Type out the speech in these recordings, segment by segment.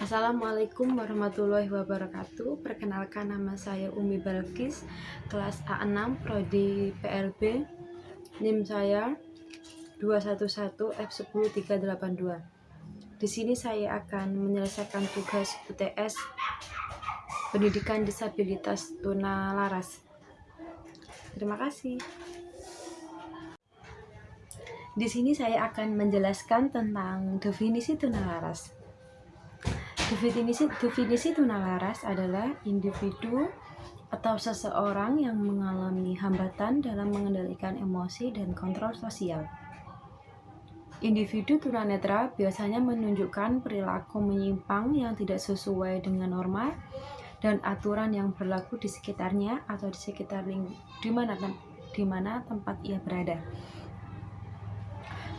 Assalamualaikum warahmatullahi wabarakatuh. Perkenalkan, nama saya Umi Balkis, kelas A6 Prodi PLB. NIM saya 211F10382. Di sini saya akan menyelesaikan tugas UTS Pendidikan Disabilitas Tunalaras. Terima kasih. Di sini saya akan menjelaskan tentang definisi tunalaras. Definisi tunalaras adalah individu atau seseorang yang mengalami hambatan dalam mengendalikan emosi dan kontrol sosial. Individu tunanetra biasanya menunjukkan perilaku menyimpang yang tidak sesuai dengan norma dan aturan yang berlaku di sekitarnya atau di sekitar di mana tempat ia berada.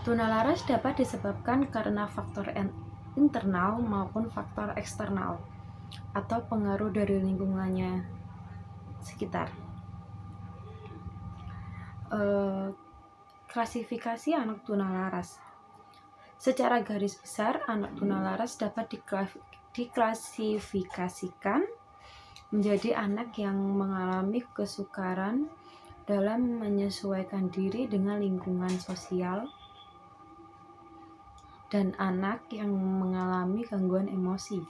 Tunalaras dapat disebabkan karena faktor internal maupun faktor eksternal atau pengaruh dari lingkungannya sekitar. Klasifikasi anak tunalaras. Secara garis besar, anak tunalaras dapat diklasifikasikan menjadi anak yang mengalami kesukaran dalam menyesuaikan diri dengan lingkungan sosial dan anak yang mengalami gangguan emosi,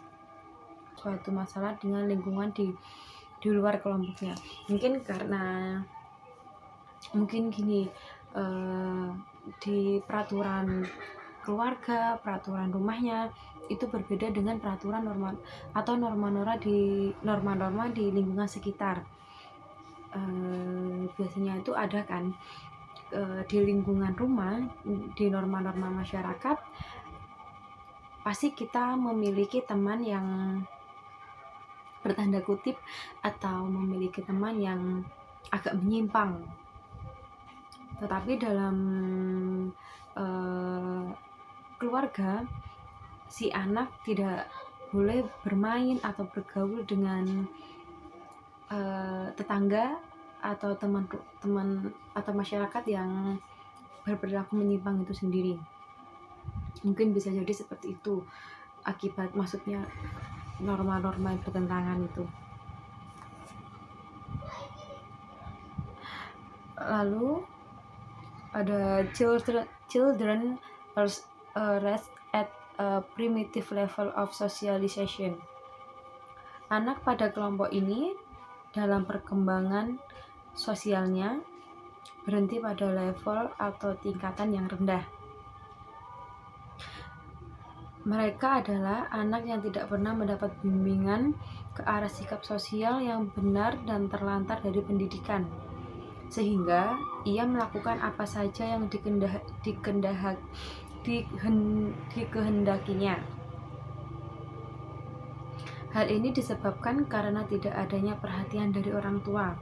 suatu masalah dengan lingkungan di luar kelompoknya. Mungkin gini, di peraturan keluarga, peraturan rumahnya itu berbeda dengan peraturan norma-norma di lingkungan sekitar. Biasanya itu ada kan, di lingkungan rumah, di norma-norma masyarakat, pasti kita memiliki teman yang bertanda kutip atau memiliki teman yang agak menyimpang. Tetapi dalam keluarga, si anak tidak boleh bermain atau bergaul dengan tetangga atau teman atau masyarakat yang berperilaku menyimpang itu sendiri. Mungkin bisa jadi seperti itu akibat, maksudnya norma-norma yang bertentangan itu. Lalu ada children rest at a primitive level of socialization. Anak pada kelompok ini dalam perkembangan sosialnya berhenti pada level atau tingkatan yang rendah. Mereka adalah anak yang tidak pernah mendapat bimbingan ke arah sikap sosial yang benar dan terlantar dari pendidikan, sehingga ia melakukan apa saja yang dikehendakinya. Hal ini disebabkan karena tidak adanya perhatian dari orang tua,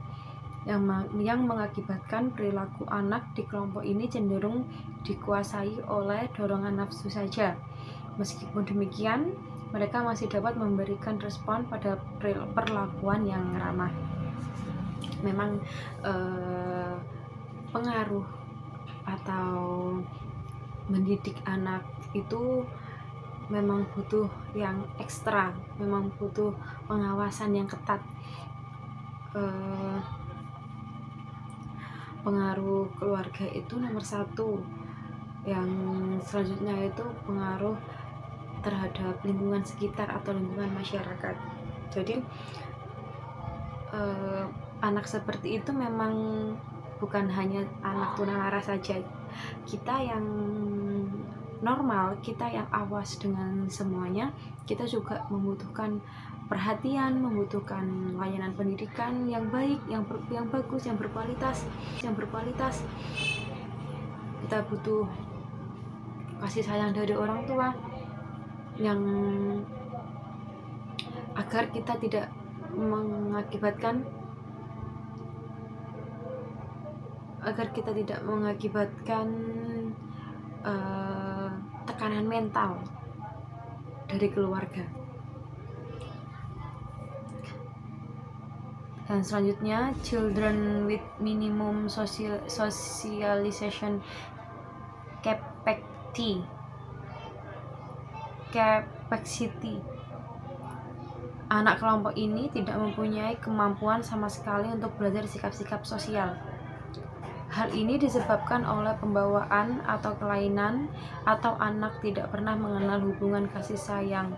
yang mengakibatkan perilaku anak di kelompok ini cenderung dikuasai oleh dorongan nafsu saja. Meskipun demikian, mereka masih dapat memberikan respon pada perlakuan yang ramah. Memang pengaruh atau mendidik anak itu memang butuh yang ekstra, memang butuh pengawasan yang ketat. Pengaruh keluarga itu nomor satu. Yang selanjutnya itu pengaruh terhadap lingkungan sekitar atau lingkungan masyarakat. Jadi anak seperti itu memang bukan hanya anak tunalaras saja. Kita yang normal, kita yang awas dengan semuanya, kita juga membutuhkan perhatian, membutuhkan layanan pendidikan yang baik, yang bagus, yang berkualitas. Kita butuh kasih sayang dari orang tua yang agar kita tidak mengakibatkan tekanan mental dari keluarga. Dan selanjutnya, children with minimum socialization capacity. Anak kelompok ini tidak mempunyai kemampuan sama sekali untuk belajar sikap-sikap sosial. Hal ini disebabkan oleh pembawaan atau kelainan, atau anak tidak pernah mengenal hubungan kasih sayang,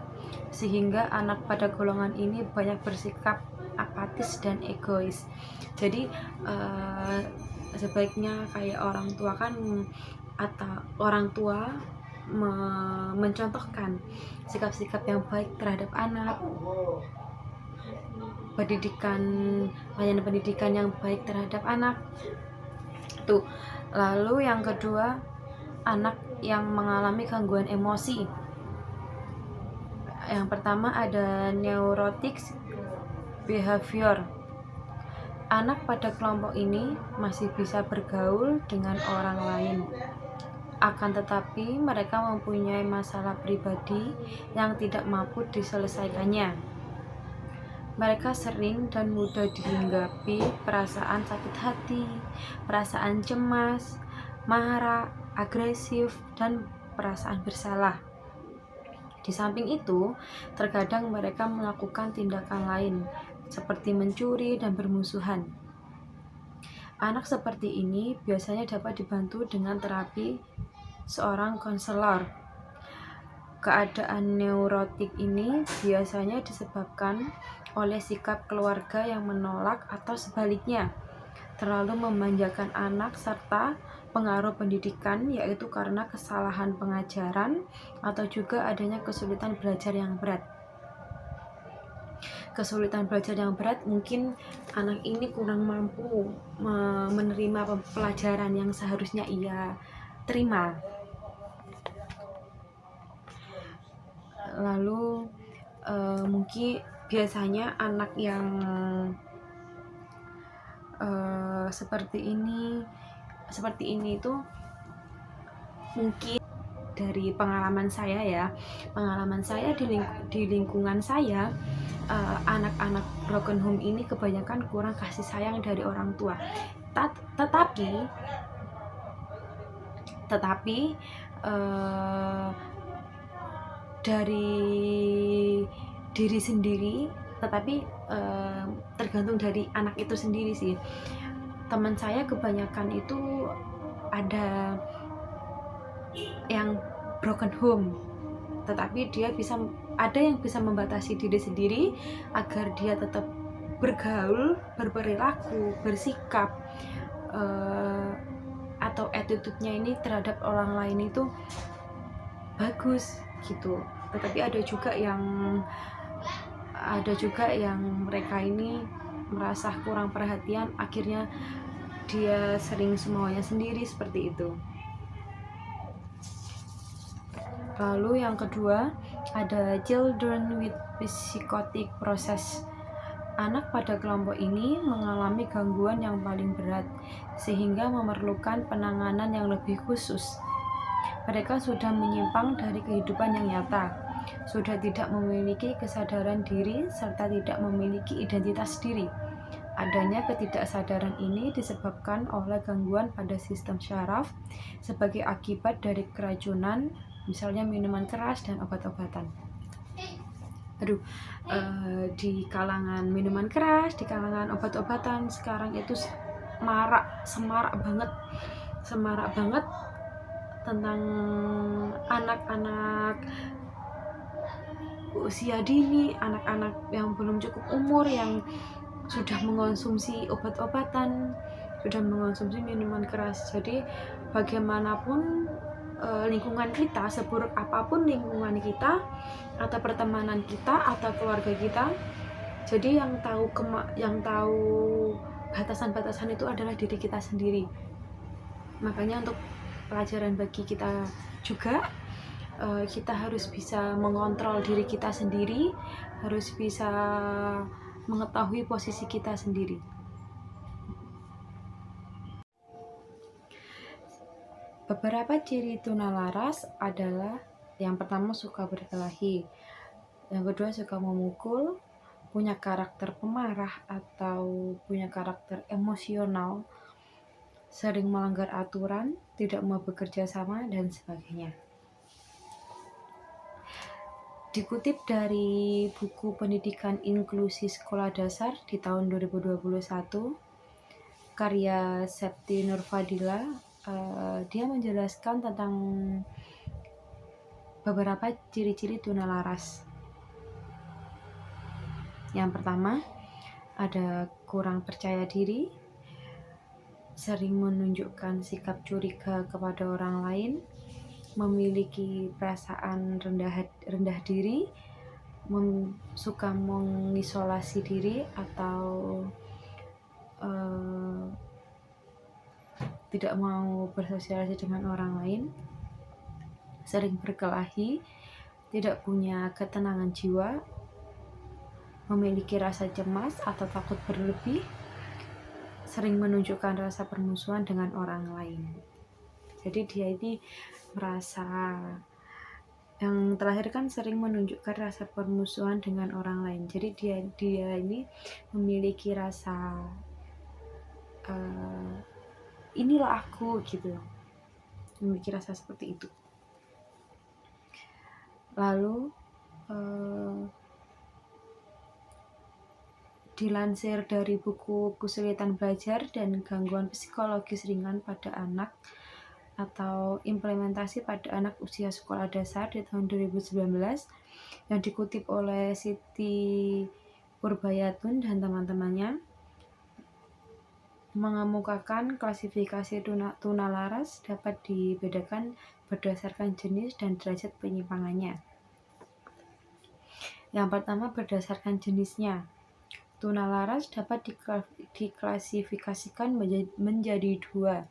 sehingga anak pada golongan ini banyak bersikap apatis dan egois. Jadi sebaiknya kayak orang tua kan, atau orang tua mencontohkan sikap-sikap yang baik terhadap anak, layanan pendidikan yang baik terhadap anak tuh. Lalu yang kedua, anak yang mengalami gangguan emosi. Yang pertama ada neurotic behavior. Anak pada kelompok ini masih bisa bergaul dengan orang lain, akan tetapi mereka mempunyai masalah pribadi yang tidak mampu diselesaikannya. Mereka sering dan mudah dihinggapi perasaan sakit hati, perasaan cemas, marah, agresif, dan perasaan bersalah. Di samping itu, terkadang mereka melakukan tindakan lain, seperti mencuri dan bermusuhan. Anak seperti ini biasanya dapat dibantu dengan terapi seorang konselor. Keadaan neurotik ini biasanya disebabkan oleh sikap keluarga yang menolak atau sebaliknya terlalu memanjakan anak, serta pengaruh pendidikan, yaitu karena kesalahan pengajaran atau juga adanya kesulitan belajar yang berat. Kesulitan belajar yang berat, mungkin anak ini kurang mampu menerima pelajaran yang seharusnya ia terima. Lalu mungkin biasanya anak yang seperti ini itu mungkin dari pengalaman saya di lingkungan saya, anak-anak broken home ini kebanyakan kurang kasih sayang dari orang tua. Tetapi dari diri sendiri, tergantung dari anak itu sendiri sih. Teman saya kebanyakan itu ada yang broken home, tetapi ada yang bisa membatasi diri sendiri agar dia tetap bergaul, berperilaku, bersikap, atau attitude-nya ini terhadap orang lain itu bagus gitu. Tetapi ada juga yang mereka ini merasa kurang perhatian, akhirnya dia sering semuanya sendiri seperti itu. Lalu yang kedua ada children with psychotic process. Anak pada kelompok ini mengalami gangguan yang paling berat, sehingga memerlukan penanganan yang lebih khusus. Mereka sudah menyimpang dari kehidupan yang nyata, sudah tidak memiliki kesadaran diri, serta tidak memiliki identitas diri. Adanya ketidaksadaran ini disebabkan oleh gangguan pada sistem syaraf sebagai akibat dari keracunan, misalnya minuman keras dan obat-obatan. Di kalangan minuman keras, di kalangan obat-obatan sekarang itu semarak banget tentang anak-anak usia dini, anak-anak yang belum cukup umur, yang sudah mengonsumsi obat-obatan, sudah mengonsumsi minuman keras. Jadi bagaimanapun lingkungan kita, seburuk apapun lingkungan kita atau pertemanan kita atau keluarga kita, jadi yang tahu batasan-batasan itu adalah diri kita sendiri. Makanya untuk pelajaran bagi kita juga, kita harus bisa mengontrol diri kita sendiri, harus bisa mengetahui posisi kita sendiri. Beberapa ciri tunalaras adalah, yang pertama suka berkelahi, yang kedua suka memukul, punya karakter pemarah atau punya karakter emosional, sering melanggar aturan, tidak mau bekerja sama, dan sebagainya. Dikutip dari buku Pendidikan Inklusi Sekolah Dasar di tahun 2021, karya Septi Nurfadila, dia menjelaskan tentang beberapa ciri-ciri tunalaras. Yang pertama, ada kurang percaya diri, sering menunjukkan sikap curiga kepada orang lain, memiliki perasaan rendah diri, suka mengisolasi diri atau tidak mau bersosialisasi dengan orang lain, sering berkelahi, tidak punya ketenangan jiwa, memiliki rasa cemas atau takut berlebih, sering menunjukkan rasa permusuhan dengan orang lain. Jadi dia ini merasa, yang terakhir kan sering menunjukkan rasa permusuhan dengan orang lain. Jadi dia ini memiliki rasa inilah aku gitu, memiliki rasa seperti itu. Lalu dilansir dari buku Kesulitan Belajar dan Gangguan Psikologis Ringan pada Anak atau Implementasi pada Anak Usia Sekolah Dasar di tahun 2019 yang dikutip oleh Siti Purbayatun dan teman-temannya, mengemukakan klasifikasi tunalaras dapat dibedakan berdasarkan jenis dan derajat penyimpangannya. Yang pertama, berdasarkan jenisnya. Tunalaras dapat diklasifikasikan menjadi dua,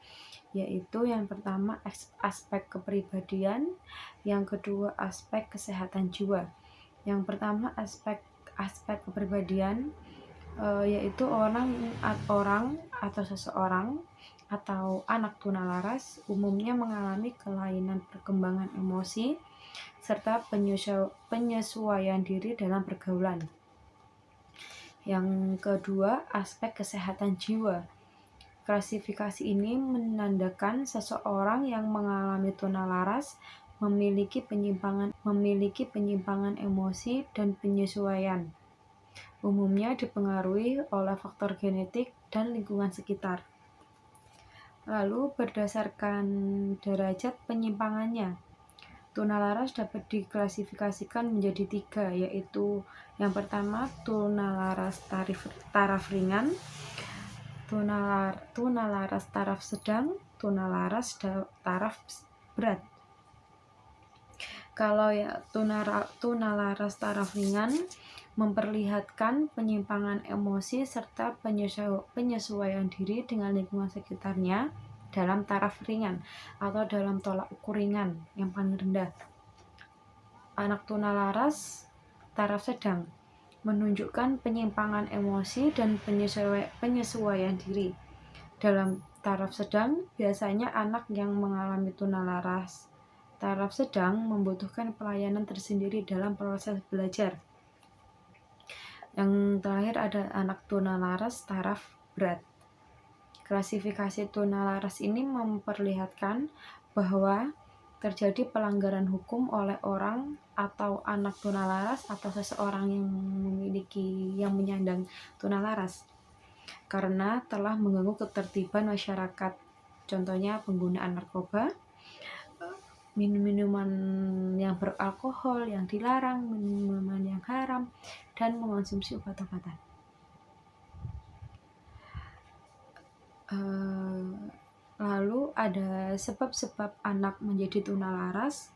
yaitu yang pertama aspek kepribadian, yang kedua aspek kesehatan jiwa. Yang pertama aspek kepribadian, yaitu orang atau seseorang atau anak tunalaras umumnya mengalami kelainan perkembangan emosi serta penyesuaian diri dalam pergaulan. Yang kedua, aspek kesehatan jiwa. Klasifikasi ini menandakan seseorang yang mengalami tunalaras memiliki penyimpangan emosi dan penyesuaian. Umumnya dipengaruhi oleh faktor genetik dan lingkungan sekitar. Lalu berdasarkan derajat penyimpangannya, tunalaras dapat diklasifikasikan menjadi tiga, yaitu yang pertama tunalaras taraf ringan, tunalaras taraf sedang, tunalaras taraf berat. Kalau ya tunalaras taraf ringan memperlihatkan penyimpangan emosi serta penyesuaian diri dengan lingkungan sekitarnya dalam taraf ringan atau dalam tolak ukur ringan yang paling rendah. Anak tunalaras taraf sedang menunjukkan penyimpangan emosi dan penyesuaian diri. Dalam taraf sedang, biasanya anak yang mengalami tunalaras taraf sedang membutuhkan pelayanan tersendiri dalam proses belajar. Yang terakhir ada anak tunalaras taraf berat. Klasifikasi tunalaras ini memperlihatkan bahwa terjadi pelanggaran hukum oleh orang atau anak tunalaras atau seseorang yang menyandang tunalaras karena telah mengganggu ketertiban masyarakat. Contohnya penggunaan narkoba, minuman yang beralkohol yang dilarang, minuman yang haram, dan mengonsumsi obat-obatan. Lalu ada sebab-sebab anak menjadi tunalaras.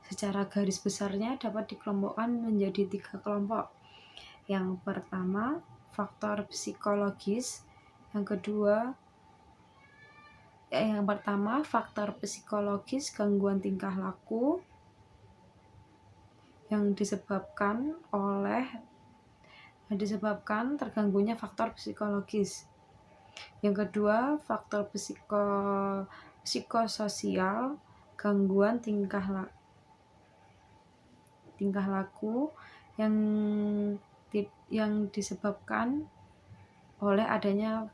Secara garis besarnya dapat dikelompokkan menjadi 3 kelompok. Yang pertama, faktor psikologis. Yang pertama, faktor psikologis gangguan tingkah laku yang disebabkan terganggunya faktor psikologis. Yang kedua, faktor psikososial gangguan tingkah laku yang disebabkan oleh adanya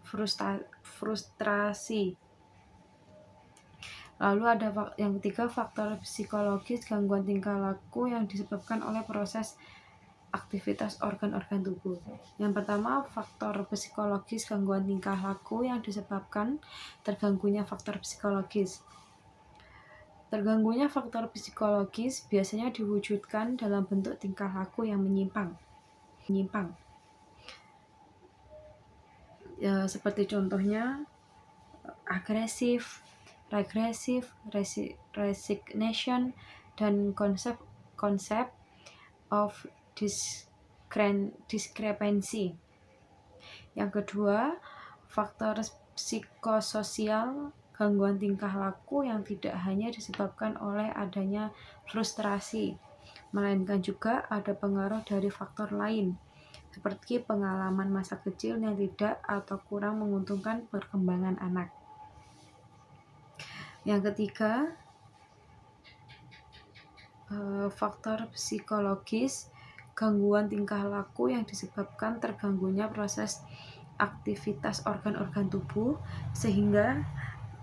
frustrasi. Lalu ada yang ketiga, faktor psikologis gangguan tingkah laku yang disebabkan oleh proses aktivitas organ-organ tubuh. Yang pertama, faktor psikologis gangguan tingkah laku yang disebabkan terganggunya faktor psikologis. Terganggunya faktor psikologis biasanya diwujudkan dalam bentuk tingkah laku yang menyimpang. Ya, seperti contohnya agresif, regresif, resignation, dan konsep of discrepancy. Yang kedua, faktor psikososial gangguan tingkah laku yang tidak hanya disebabkan oleh adanya frustrasi, melainkan juga ada pengaruh dari faktor lain, seperti pengalaman masa kecil yang tidak atau kurang menguntungkan perkembangan anak. Yang ketiga, faktor psikologis gangguan tingkah laku yang disebabkan terganggunya proses aktivitas organ-organ tubuh sehingga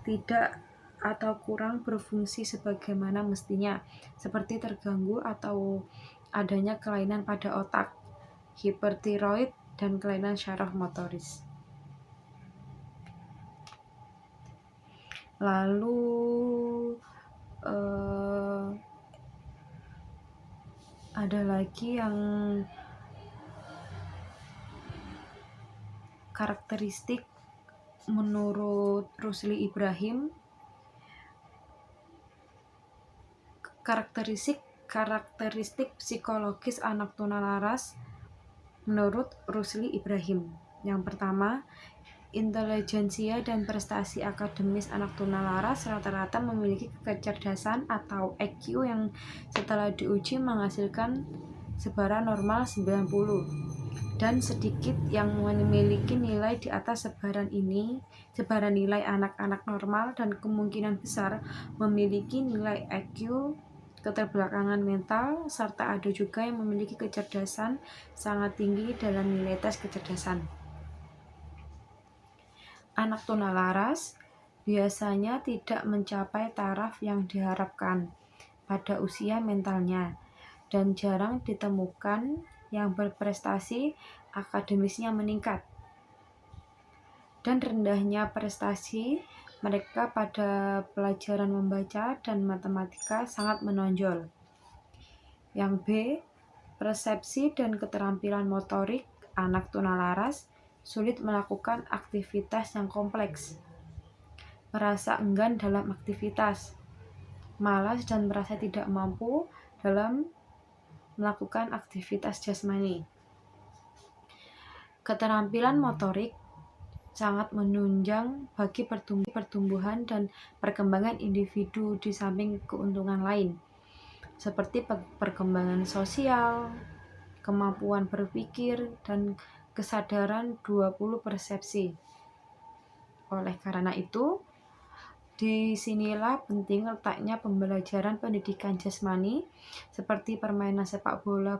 tidak atau kurang berfungsi sebagaimana mestinya, seperti terganggu atau adanya kelainan pada otak, hipertiroid, dan kelainan syaraf motoris. Lalu ada lagi yang karakteristik menurut Rusli Ibrahim. Karakteristik psikologis anak tunalaras menurut Rusli Ibrahim. Yang pertama, intelijensia dan prestasi akademis anak tunalaras rata-rata memiliki kecerdasan atau IQ yang setelah diuji menghasilkan sebaran normal 90, dan sedikit yang memiliki nilai di atas sebaran nilai anak-anak normal, dan kemungkinan besar memiliki nilai IQ keterbelakangan mental, serta ada juga yang memiliki kecerdasan sangat tinggi dalam nilai tes kecerdasan. Anak tunalaras biasanya tidak mencapai taraf yang diharapkan pada usia mentalnya dan jarang ditemukan yang berprestasi akademisnya meningkat. Dan rendahnya prestasi mereka pada pelajaran membaca dan matematika sangat menonjol. Yang B, persepsi dan keterampilan motorik anak tunalaras sulit melakukan aktivitas yang kompleks, merasa enggan dalam aktivitas, malas dan merasa tidak mampu dalam melakukan aktivitas jasmani. Keterampilan motorik sangat menunjang bagi pertumbuhan dan perkembangan individu di samping keuntungan lain, seperti perkembangan sosial, kemampuan berpikir, dan kesadaran 20 persepsi. Oleh karena itu, disinilah penting letaknya pembelajaran pendidikan jasmani seperti permainan sepak bola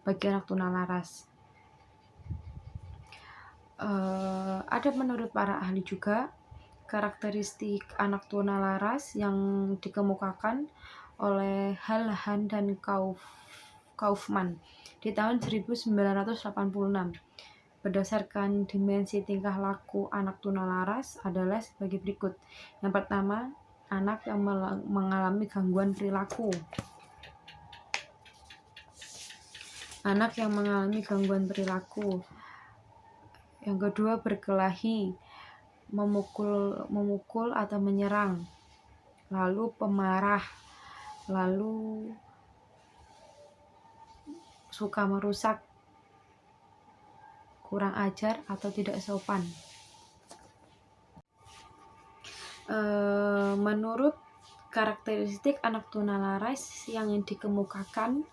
bagi anak tunalaras. Ada menurut para ahli juga karakteristik anak tunalaras yang dikemukakan oleh Halhan dan Kaufman di tahun 1986 berdasarkan dimensi tingkah laku anak tunalaras adalah sebagai berikut. Yang pertama, anak yang mengalami gangguan perilaku. Anak yang mengalami gangguan perilaku. Yang kedua, berkelahi, memukul atau menyerang. Lalu pemarah. Lalu suka merusak, kurang ajar atau tidak sopan. Menurut karakteristik anak tunalaras yang dikemukakan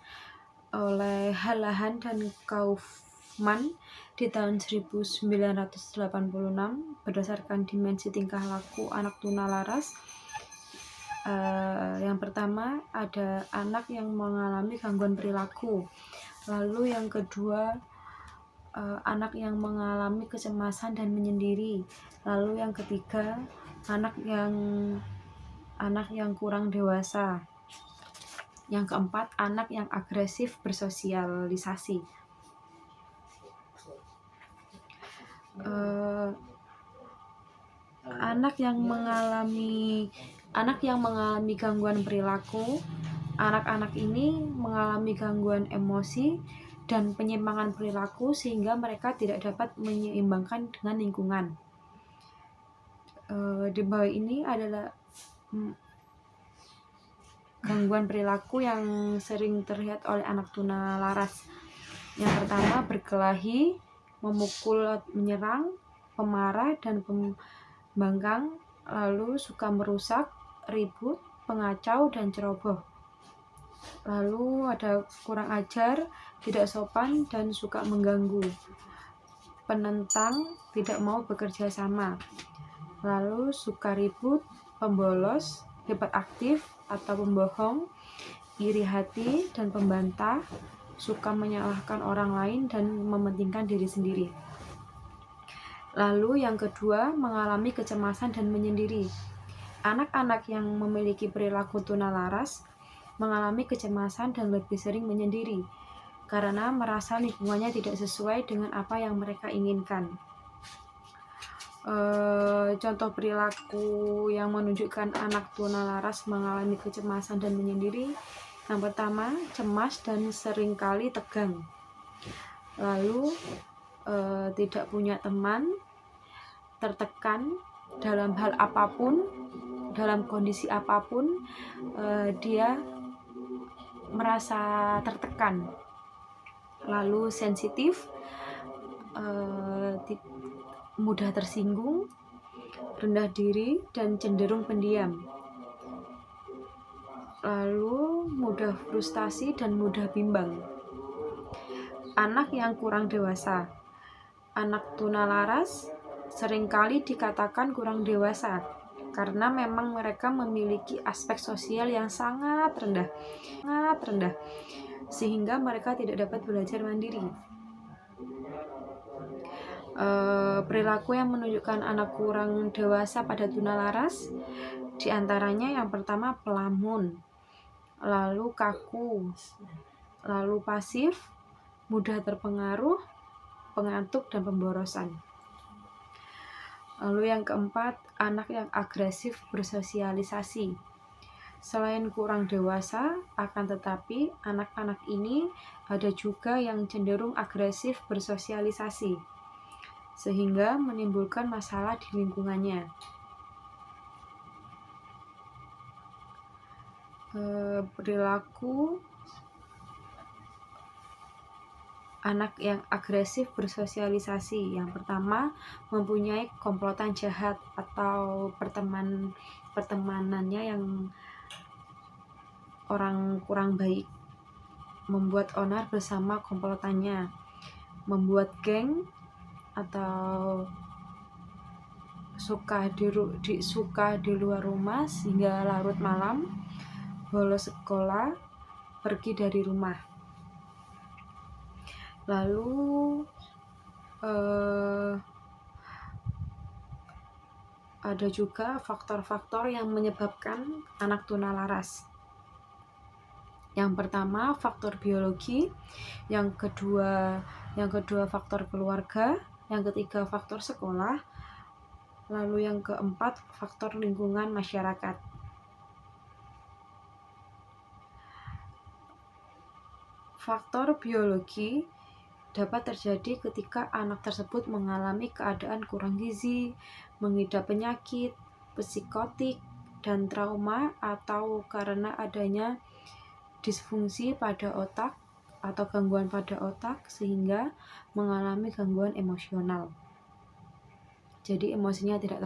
oleh Halhan dan Kaufman di tahun 1986 berdasarkan dimensi tingkah laku anak tunalaras, yang pertama ada anak yang mengalami gangguan perilaku. Lalu yang kedua, anak yang mengalami kecemasan dan menyendiri. Lalu yang ketiga, anak yang kurang dewasa. Yang keempat, anak yang agresif bersosialisasi. Anak yang mengalami gangguan perilaku. Anak-anak ini mengalami gangguan emosi dan penyimpangan perilaku sehingga mereka tidak dapat menyeimbangkan dengan lingkungan. Di bawah ini adalah gangguan perilaku yang sering terlihat oleh anak tunalaras. Yang pertama, berkelahi, memukul, menyerang, pemarah, dan pembangkang, lalu suka merusak, ribut, pengacau, dan ceroboh. Lalu ada kurang ajar, tidak sopan, dan suka mengganggu, penentang, tidak mau bekerja sama. Lalu suka ribut, pembolos, hiperaktif atau pembohong, iri hati dan pembantah, suka menyalahkan orang lain dan mementingkan diri sendiri. Lalu yang kedua, mengalami kecemasan dan menyendiri. Anak-anak yang memiliki perilaku tunalaras mengalami kecemasan dan lebih sering menyendiri karena merasa lingkungannya tidak sesuai dengan apa yang mereka inginkan. Contoh perilaku yang menunjukkan anak tunalaras mengalami kecemasan dan menyendiri. Yang pertama, cemas dan seringkali tegang. Lalu tidak punya teman, tertekan dalam hal apapun, dalam kondisi apapun, dia merasa tertekan. Lalu sensitif, mudah tersinggung, rendah diri, dan cenderung pendiam. Lalu mudah frustasi dan mudah bimbang. Anak yang kurang dewasa. Anak tunalaras seringkali dikatakan kurang dewasa karena memang mereka memiliki aspek sosial yang sangat rendah, sehingga mereka tidak dapat belajar mandiri. Perilaku yang menunjukkan anak kurang dewasa pada tunalaras, diantaranya yang pertama pelamun, lalu kaku, lalu pasif, mudah terpengaruh, pengantuk, dan pemborosan. Lalu yang keempat, anak yang agresif bersosialisasi. Selain kurang dewasa, akan tetapi anak-anak ini ada juga yang cenderung agresif bersosialisasi, sehingga menimbulkan masalah di lingkungannya. Perilaku anak yang agresif bersosialisasi. Yang pertama, mempunyai komplotan jahat atau pertemanannya yang orang kurang baik, membuat onar bersama komplotannya, membuat geng atau suka di luar rumah sehingga larut malam, bolos sekolah, pergi dari rumah. Lalu ada juga faktor-faktor yang menyebabkan anak tunalaras. Yang pertama, faktor biologi, yang kedua faktor keluarga, yang ketiga faktor sekolah, lalu yang keempat faktor lingkungan masyarakat. Faktor biologi dapat terjadi ketika anak tersebut mengalami keadaan kurang gizi, mengidap penyakit, psikotik, dan trauma, atau karena adanya disfungsi pada otak atau gangguan pada otak sehingga mengalami gangguan emosional. Jadi emosinya tidak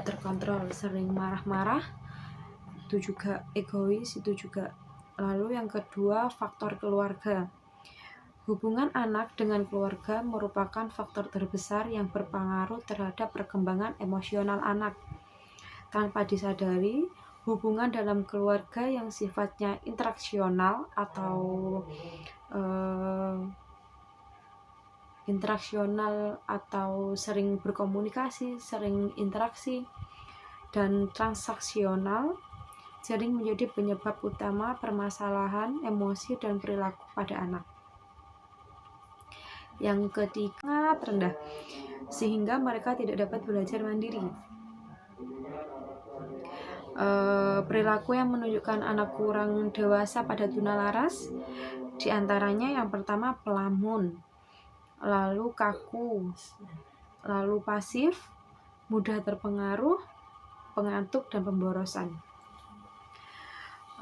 terkontrol, sering marah-marah, itu juga egois, itu juga. Lalu yang kedua, faktor keluarga. Hubungan anak dengan keluarga merupakan faktor terbesar yang berpengaruh terhadap perkembangan emosional anak. Tanpa disadari, hubungan dalam keluarga yang sifatnya interaksional atau sering berkomunikasi, sering interaksi, dan transaksional sering menjadi penyebab utama permasalahan emosi dan perilaku pada anak. Yang ketiga, rendah, sehingga mereka tidak dapat belajar mandiri. Perilaku yang menunjukkan anak kurang dewasa pada tunalaras, diantaranya yang pertama pelamun, lalu kaku, lalu pasif, mudah terpengaruh, pengantuk, dan pemborosan.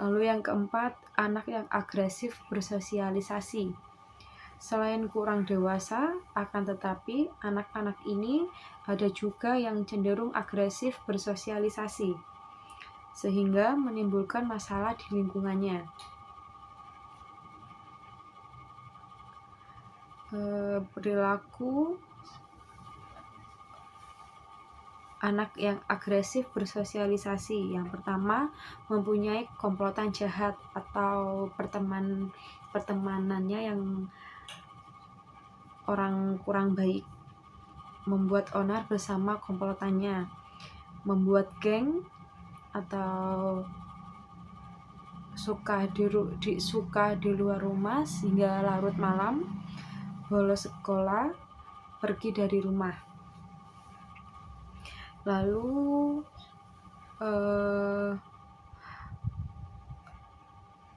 Lalu yang keempat, anak yang agresif bersosialisasi. Selain kurang dewasa, akan tetapi anak-anak ini ada juga yang cenderung agresif bersosialisasi, sehingga menimbulkan masalah di lingkungannya. Perilaku anak yang agresif bersosialisasi, yang pertama mempunyai komplotan jahat atau pertemanannya yang orang kurang baik, membuat onar bersama komplotannya, membuat geng atau suka di luar rumah sehingga larut malam, bolos sekolah, pergi dari rumah. Lalu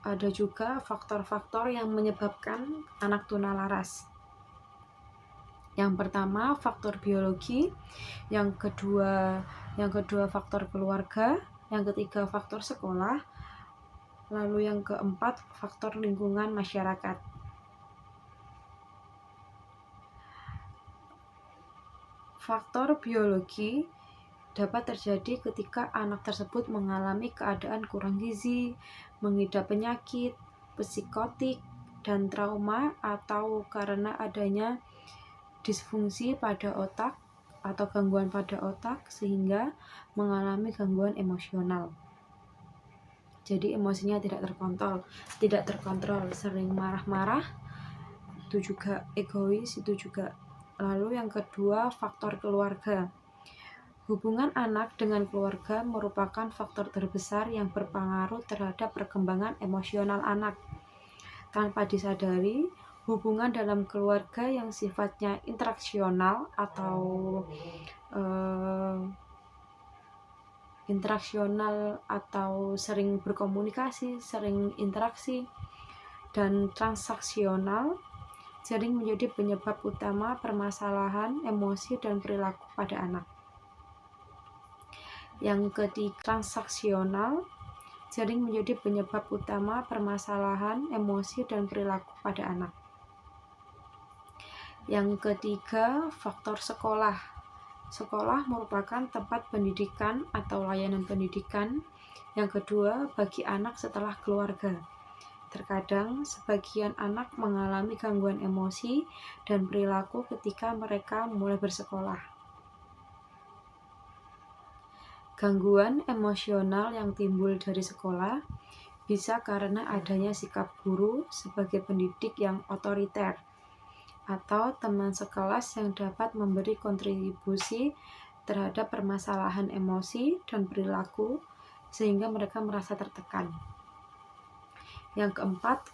ada juga faktor-faktor yang menyebabkan anak tunalaras. Yang pertama faktor biologi, yang kedua faktor keluarga, yang ketiga faktor sekolah, lalu yang keempat faktor lingkungan masyarakat. Faktor biologi dapat terjadi ketika anak tersebut mengalami keadaan kurang gizi, mengidap penyakit, psikotik, dan trauma, atau karena adanya disfungsi pada otak atau gangguan pada otak sehingga mengalami gangguan emosional. Jadi emosinya tidak terkontrol, sering marah-marah, itu juga egois, itu juga. Lalu yang kedua, faktor keluarga. Hubungan anak dengan keluarga merupakan faktor terbesar yang berpengaruh terhadap perkembangan emosional anak. Tanpa disadari, hubungan dalam keluarga yang sifatnya interaksional atau sering berkomunikasi, sering interaksi, dan transaksional sering menjadi penyebab utama permasalahan emosi dan perilaku pada anak. Yang ketiga, transaksional sering menjadi penyebab utama permasalahan emosi dan perilaku pada anak. Yang ketiga, faktor sekolah. Sekolah merupakan tempat pendidikan atau layanan pendidikan yang kedua bagi anak setelah keluarga. Terkadang sebagian anak mengalami gangguan emosi dan perilaku ketika mereka mulai bersekolah. Gangguan emosional yang timbul dari sekolah bisa karena adanya sikap guru sebagai pendidik yang otoriter, atau teman sekelas yang dapat memberi kontribusi terhadap permasalahan emosi dan perilaku sehingga mereka merasa tertekan. Yang keempat,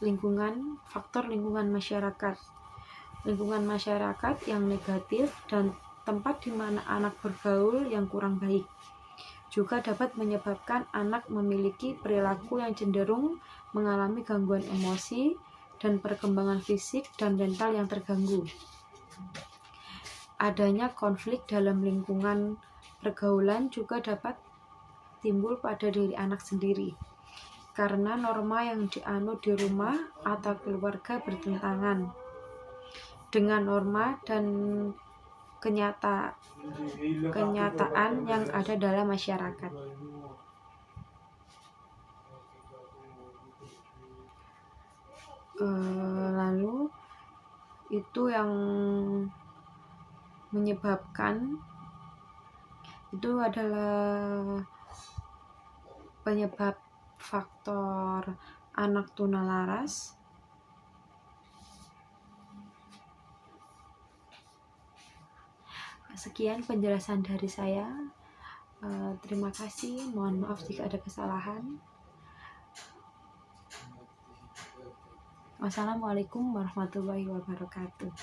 faktor lingkungan masyarakat. Lingkungan masyarakat yang negatif dan tempat di mana anak bergaul yang kurang baik juga dapat menyebabkan anak memiliki perilaku yang cenderung mengalami gangguan emosi dan perkembangan fisik dan mental yang terganggu. Adanya konflik dalam lingkungan pergaulan juga dapat timbul pada diri anak sendiri, karena norma yang dianut di rumah atau keluarga bertentangan dengan norma dan kenyataan yang ada dalam masyarakat. Lalu itu yang menyebabkan, itu adalah penyebab faktor anak tunalaras. Sekian penjelasan dari saya. Terima kasih, mohon maaf jika ada kesalahan. Wassalamualaikum warahmatullahi wabarakatuh.